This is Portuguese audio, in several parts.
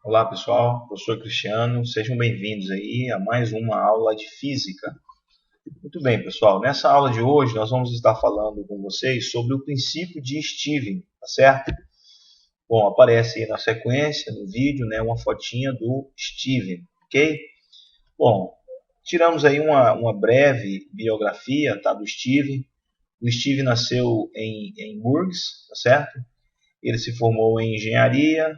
Olá pessoal, professor Cristiano, sejam bem-vindos aí a mais uma aula de física. Muito bem pessoal, nessa aula de hoje nós vamos estar falando com vocês sobre o princípio de Stevens, tá certo? Bom, aparece aí na sequência, no vídeo, né, uma fotinha do Stevens, ok? Bom, tiramos aí uma breve biografia, tá, do Stevens. O Stevens nasceu em Bourges, tá certo? Ele se formou em engenharia.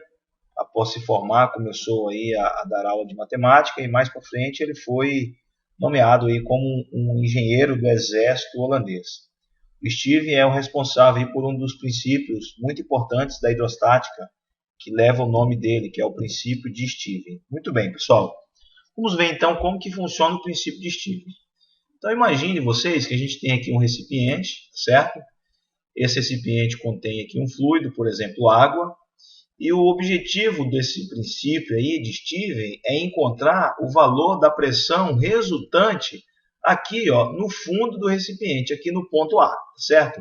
Após se formar, começou aí a dar aula de matemática e mais para frente ele foi nomeado aí como um engenheiro do exército holandês. O Stevens é o responsável por um dos princípios muito importantes da hidrostática, que leva o nome dele, que é o princípio de Stevens. Muito bem, pessoal. Vamos ver então como que funciona o princípio de Stevens. Então imagine vocês que a gente tem aqui um recipiente, certo? Esse recipiente contém aqui um fluido, por exemplo, água. E o objetivo desse princípio aí de Stevens é encontrar o valor da pressão resultante aqui, ó, no fundo do recipiente, aqui no ponto A, certo?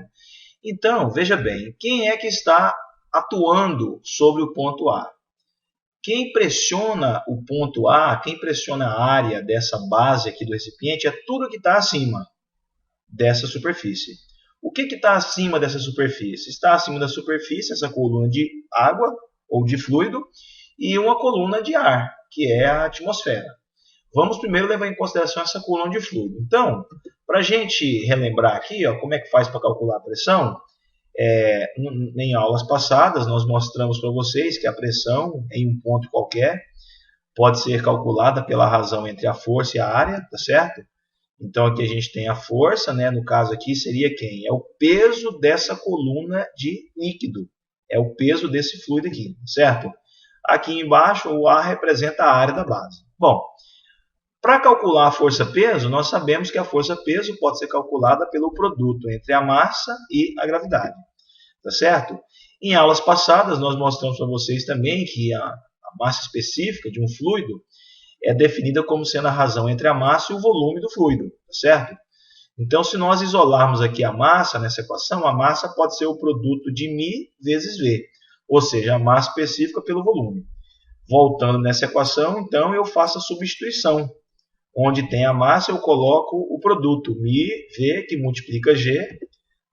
Então, veja bem, quem é que está atuando sobre o ponto A? Quem pressiona o ponto A, quem pressiona a área dessa base aqui do recipiente é tudo que está acima dessa superfície. O que está acima dessa superfície? Está acima da superfície essa coluna de água ou de fluido e uma coluna de ar, que é a atmosfera. Vamos primeiro levar em consideração essa coluna de fluido. Então, para a gente relembrar aqui, ó, como é que faz para calcular a pressão, em aulas passadas nós mostramos para vocês que a pressão em um ponto qualquer pode ser calculada pela razão entre a força e a área, tá certo? Então aqui a gente tem a força, né? No caso aqui seria quem? É o peso dessa coluna de líquido. É o peso desse fluido aqui, certo? Aqui embaixo o ar representa a área da base. Bom, para calcular a força-peso, nós sabemos que a força-peso pode ser calculada pelo produto entre a massa e a gravidade, tá certo? Em aulas passadas nós mostramos para vocês também que a massa específica de um fluido é definida como sendo a razão entre a massa e o volume do fluido, certo? Então, se nós isolarmos aqui a massa nessa equação, a massa pode ser o produto de μ vezes V, ou seja, a massa específica pelo volume. Voltando nessa equação, então, eu faço a substituição. Onde tem a massa, eu coloco o produto μV, que multiplica G,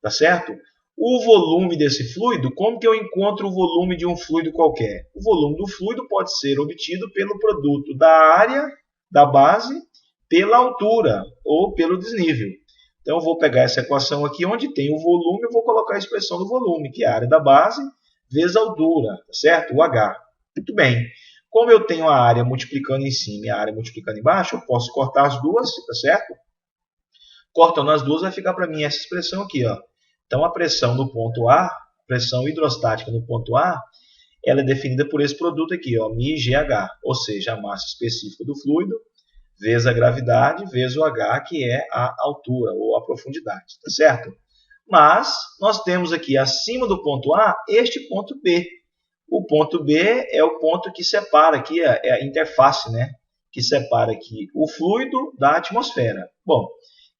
tá certo? O volume desse fluido, como que eu encontro o volume de um fluido qualquer? O volume do fluido pode ser obtido pelo produto da área da base pela altura ou pelo desnível. Então eu vou pegar essa equação aqui, onde tem o volume, eu vou colocar a expressão do volume, que é a área da base vezes a altura, tá certo? O H. Muito bem. Como eu tenho a área multiplicando em cima e a área multiplicando embaixo, eu posso cortar as duas, tá certo? Cortando as duas vai ficar para mim essa expressão aqui, ó. Então, a pressão no ponto A, pressão hidrostática no ponto A, ela é definida por esse produto aqui, ó, μGH, ou seja, a massa específica do fluido, vezes a gravidade, vezes o H, que é a altura ou a profundidade, tá certo? Mas, nós temos aqui, acima do ponto A, este ponto B. O ponto B é o ponto que separa aqui, é a interface, né? Que separa aqui o fluido da atmosfera. Bom,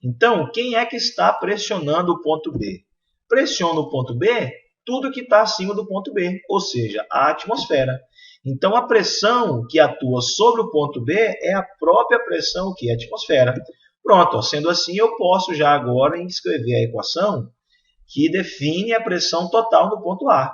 então, quem é que está pressionando o ponto B? Pressiona o ponto B tudo que está acima do ponto B, ou seja, a atmosfera. Então, a pressão que atua sobre o ponto B é a própria pressão que é a atmosfera. Pronto, ó, sendo assim, eu posso já agora escrever a equação que define a pressão total no ponto A.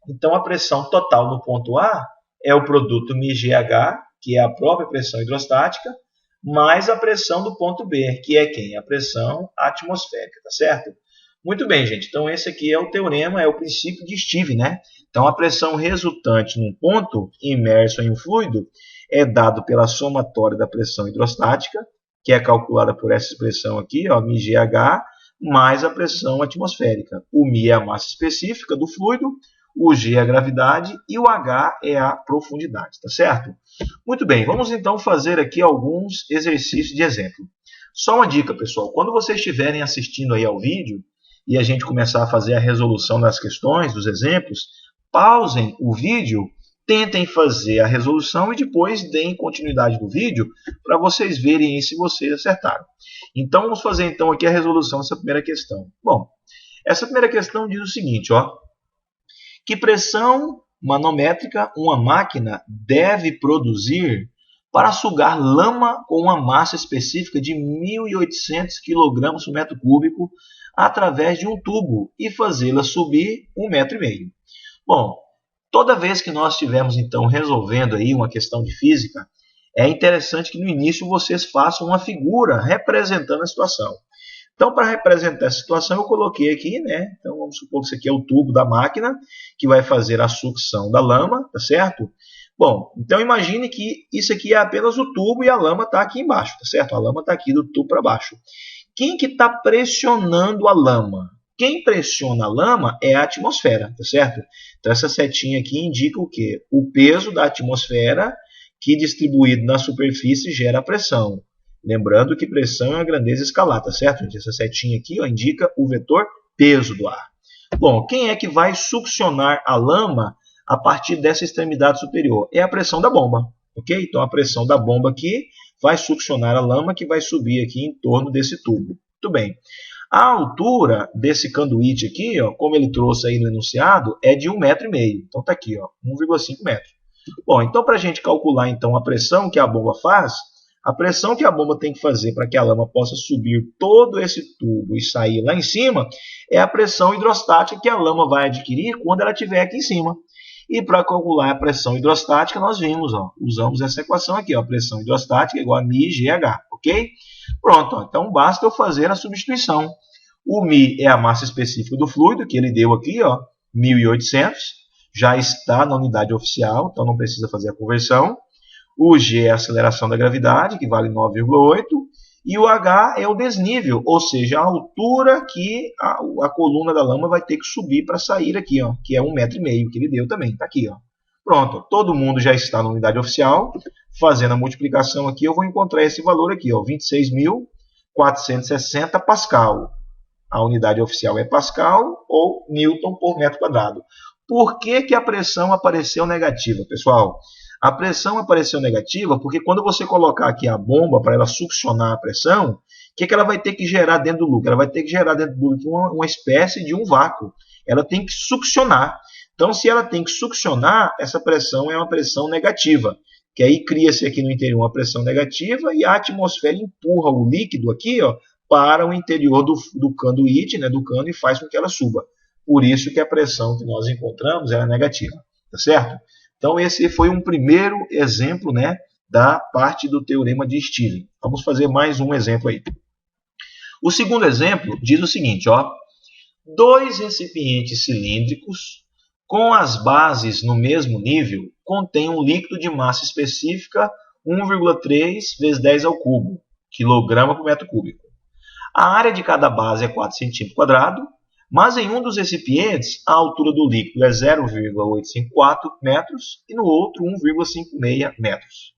Então, a pressão total no ponto A é o produto μGH, que é a própria pressão hidrostática, mais a pressão do ponto B, que é quem? A pressão atmosférica, tá certo? Muito bem, gente. Então, esse aqui é o teorema, é o princípio de Stevens, né? Então, a pressão resultante num ponto imerso em um fluido é dado pela somatória da pressão hidrostática, que é calculada por essa expressão aqui, ó, μGH, mais a pressão atmosférica. O μ é a massa específica do fluido, o G é a gravidade e o H é a profundidade, tá certo? Muito bem, vamos então fazer aqui alguns exercícios de exemplo. Só uma dica, pessoal, quando vocês estiverem assistindo aí ao vídeo e a gente começar a fazer a resolução das questões, dos exemplos, pausem o vídeo, tentem fazer a resolução e depois deem continuidade no vídeo para vocês verem se vocês acertaram. Então, vamos fazer então aqui a resolução dessa primeira questão. Bom, essa primeira questão diz o seguinte, ó, que pressão manométrica uma máquina deve produzir para sugar lama com uma massa específica de 1.800 kg por metro cúbico através de um tubo e fazê-la subir 1,5 metro? Bom, toda vez que nós estivermos então resolvendo aí uma questão de física, é interessante que no início vocês façam uma figura representando a situação. Então, para representar essa situação, eu coloquei aqui, né? Então, vamos supor que isso aqui é o tubo da máquina que vai fazer a sucção da lama, tá certo? Bom, então imagine que isso aqui é apenas o tubo e a lama está aqui embaixo, tá certo? A lama está aqui do tubo para baixo. Quem que está pressionando a lama? Quem pressiona a lama é a atmosfera, tá certo? Então, essa setinha aqui indica o quê? O peso da atmosfera que distribuído na superfície gera pressão. Lembrando que pressão é uma grandeza escalar, tá certo, gente? Essa setinha aqui ó, indica o vetor peso do ar. Bom, quem é que vai succionar a lama a partir dessa extremidade superior? É a pressão da bomba, ok? Então a pressão da bomba aqui vai succionar a lama que vai subir aqui em torno desse tubo. Muito bem. A altura desse conduíte aqui, ó, como ele trouxe aí no enunciado, é de 1,5 metro. Então está aqui, 1,5 metros. Bom, então para a gente calcular então a pressão que a bomba faz, a pressão que a bomba tem que fazer para que a lama possa subir todo esse tubo e sair lá em cima é a pressão hidrostática que a lama vai adquirir quando ela estiver aqui em cima. E para calcular a pressão hidrostática, nós vimos, ó, usamos essa equação aqui, ó, pressão hidrostática é igual a μGH, ok? Pronto, ó, então basta eu fazer a substituição. O μ é a massa específica do fluido, que ele deu aqui, ó, 1.800, já está na unidade oficial, então não precisa fazer a conversão. O G é a aceleração da gravidade, que vale 9,8, e o H é o desnível, ou seja, a altura que a coluna da lama vai ter que subir para sair aqui, ó, que é 1,5 metro, que ele deu também, está aqui. Ó. Pronto, todo mundo já está na unidade oficial. Fazendo a multiplicação aqui, eu vou encontrar esse valor aqui, 26.460 Pascal. A unidade oficial é Pascal ou Newton por metro quadrado. Por que a pressão apareceu negativa, pessoal? A pressão apareceu negativa porque quando você colocar aqui a bomba para ela succionar a pressão, o que ela vai ter que gerar dentro do líquido? Ela vai ter que gerar dentro do líquido uma espécie de um vácuo. Ela tem que succionar. Então, se ela tem que succionar, essa pressão é uma pressão negativa. Que aí cria-se aqui no interior uma pressão negativa e a atmosfera empurra o líquido aqui ó, para o interior do conduíte, né, do cano, e faz com que ela suba. Por isso que a pressão que nós encontramos é negativa. Tá certo? Então, esse foi um primeiro exemplo, né, da parte do teorema de Stirling. Vamos fazer mais um exemplo aí. O segundo exemplo diz o seguinte, ó, 2 recipientes cilíndricos com as bases no mesmo nível contêm um líquido de massa específica 1,3 vezes 10 ao cubo, quilograma por metro cúbico. A área de cada base é 4 cm², mas em um dos recipientes a altura do líquido é 0,854 metros e no outro 1,56 metros.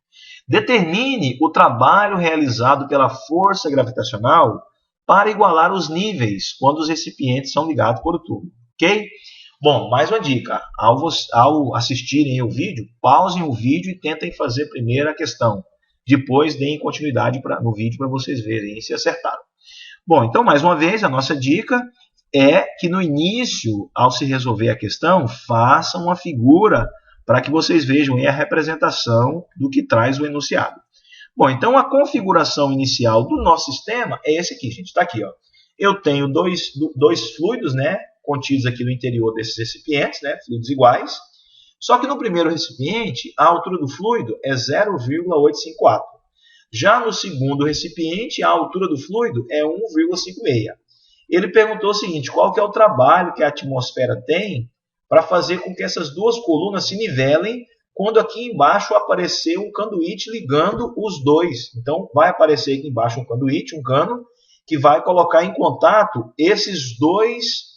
Determine o trabalho realizado pela força gravitacional para igualar os níveis quando os recipientes são ligados por um tubo. Ok? Bom, mais uma dica. Ao assistirem o vídeo, pausem o vídeo e tentem fazer primeiro a questão. Depois deem continuidade no vídeo para vocês verem se acertaram. Bom, então mais uma vez a nossa dica é que no início, ao se resolver a questão, façam uma figura para que vocês vejam aí a representação do que traz o enunciado. Bom, então a configuração inicial do nosso sistema é esse aqui, gente. Está aqui, ó. Eu tenho dois fluidos, né, contidos aqui no interior desses recipientes, né, fluidos iguais. Só que no primeiro recipiente, a altura do fluido é 0,854. Já no segundo recipiente, a altura do fluido é 1,56. Ele perguntou o seguinte, qual que é o trabalho que a atmosfera tem para fazer com que essas duas colunas se nivelem quando aqui embaixo aparecer um conduíte ligando os dois. Então, vai aparecer aqui embaixo um conduíte, um cano, que vai colocar em contato esses dois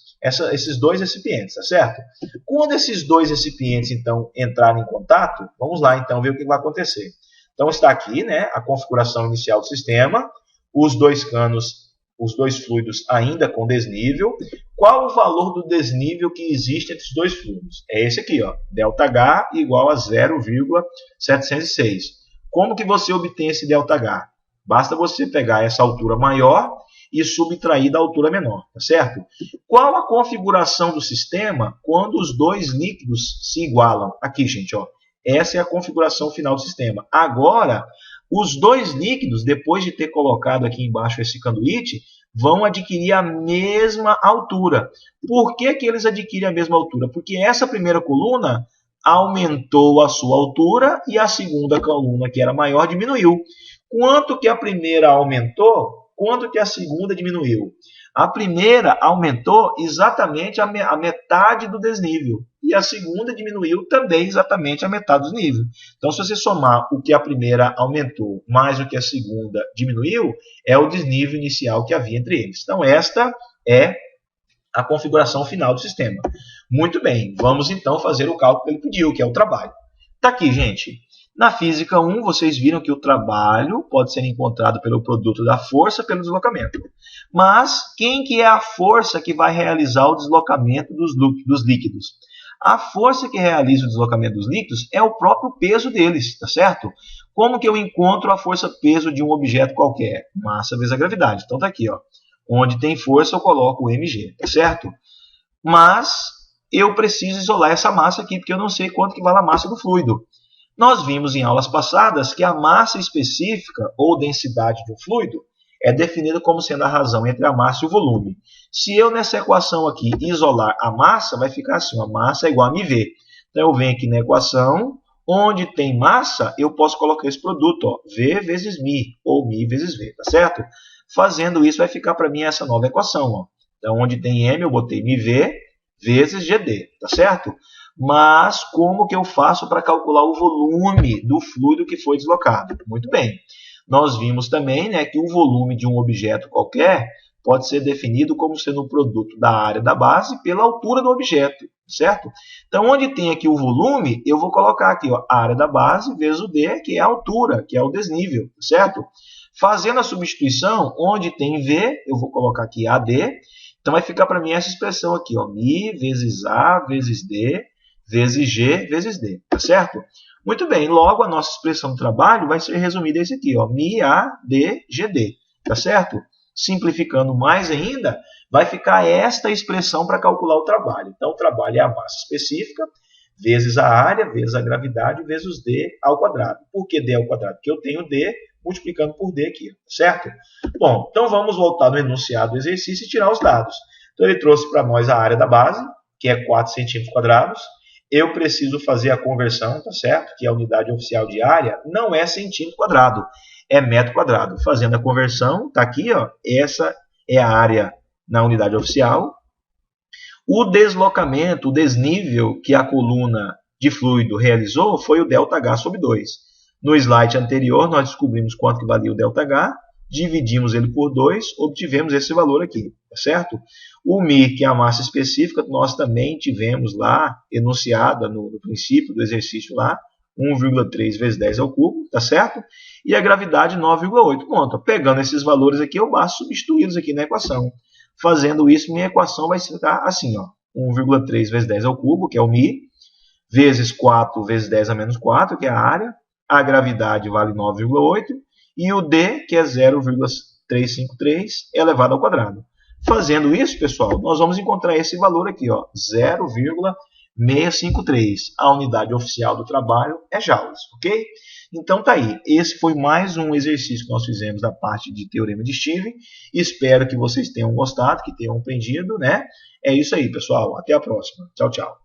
recipientes, tá certo? Quando esses dois recipientes, então, entrarem em contato, vamos lá, então, ver o que vai acontecer. Então, está aqui, né, a configuração inicial do sistema, os dois canos, os dois fluidos ainda com desnível. Qual o valor do desnível que existe entre os dois fluidos? É esse aqui, ó, ΔH igual a 0,706. Como que você obtém esse ΔH? Basta você pegar essa altura maior e subtrair da altura menor, tá certo? Qual a configuração do sistema quando os dois líquidos se igualam? Aqui, gente, ó. Essa é a configuração final do sistema. Agora, os dois líquidos, depois de ter colocado aqui embaixo esse conduíte, vão adquirir a mesma altura. Por que que eles adquirem a mesma altura? Porque essa primeira coluna aumentou a sua altura e a segunda coluna, que era maior, diminuiu. Quanto que a primeira aumentou? Quanto que a segunda diminuiu? A primeira aumentou exatamente a metade do desnível. E a segunda diminuiu também exatamente a metade do desnível. Então, se você somar o que a primeira aumentou mais o que a segunda diminuiu, é o desnível inicial que havia entre eles. Então, esta é a configuração final do sistema. Muito bem, vamos então fazer o cálculo que ele pediu, que é o trabalho. Está aqui, gente. Na física 1, vocês viram que o trabalho pode ser encontrado pelo produto da força pelo deslocamento. Mas quem que é a força que vai realizar o deslocamento dos líquidos? A força que realiza o deslocamento dos líquidos é o próprio peso deles, tá certo? Como que eu encontro a força-peso de um objeto qualquer? Massa vezes a gravidade. Então tá aqui, ó. Onde tem força eu coloco o mg, tá certo? Mas eu preciso isolar essa massa aqui, porque eu não sei quanto que vale a massa do fluido. Nós vimos em aulas passadas que a massa específica ou densidade de um fluido é definida como sendo a razão entre a massa e o volume. Se eu nessa equação aqui isolar a massa, vai ficar assim, a massa é igual a mv. Então eu venho aqui na equação, onde tem massa, eu posso colocar esse produto, ó, v vezes mi, ou mi vezes v, tá certo? Fazendo isso vai ficar para mim essa nova equação, ó. Então onde tem m eu botei mv vezes gd, tá certo? Mas como que eu faço para calcular o volume do fluido que foi deslocado? Muito bem. Nós vimos também, né, que o volume de um objeto qualquer pode ser definido como sendo o produto da área da base pela altura do objeto, certo? Então, onde tem aqui o volume, eu vou colocar aqui, ó, a área da base vezes o d, que é a altura, que é o desnível, certo? Fazendo a substituição, onde tem v, eu vou colocar aqui AD. Então, vai ficar para mim essa expressão aqui, ó, mi vezes A vezes D vezes G vezes D, tá certo? Muito bem, logo a nossa expressão do trabalho vai ser resumida esse aqui, ó, mi A D GD, tá certo? Simplificando mais ainda, vai ficar esta expressão para calcular o trabalho. Então, o trabalho é a massa específica vezes a área vezes a gravidade vezes D ao quadrado. Por que D ao quadrado? Porque eu tenho D multiplicando por D aqui, certo? Bom, então vamos voltar no enunciado do exercício e tirar os dados. Então, ele trouxe para nós a área da base, que é 4 centímetros quadrados. Eu preciso fazer a conversão, tá certo? Que a unidade oficial de área não é centímetro quadrado, é metro quadrado. Fazendo a conversão, tá aqui, ó, essa é a área na unidade oficial. O deslocamento, o desnível que a coluna de fluido realizou foi o ΔH sobre 2. No slide anterior, nós descobrimos quanto que valia o ΔH, dividimos ele por 2, obtivemos esse valor aqui, tá certo? O μ, que é a massa específica, nós também tivemos lá, enunciada no princípio do exercício lá, 1,3 vezes 10 ao cubo, tá certo? E a gravidade 9,8. Pronto, pegando esses valores aqui, eu basto substituí-los aqui na equação. Fazendo isso, minha equação vai ficar assim, ó, 1,3 vezes 10 ao cubo, que é o μ, vezes 4 vezes 10 a menos 4, que é a área, a gravidade vale 9,8, e o d, que é 0,353, elevado ao quadrado. Fazendo isso, pessoal, nós vamos encontrar esse valor aqui, ó, 0,653. A unidade oficial do trabalho é joules, ok? Então tá aí. Esse foi mais um exercício que nós fizemos da parte de teorema de Stevens. Espero que vocês tenham gostado, que tenham aprendido, né? É isso aí, pessoal. Até a próxima. Tchau, tchau.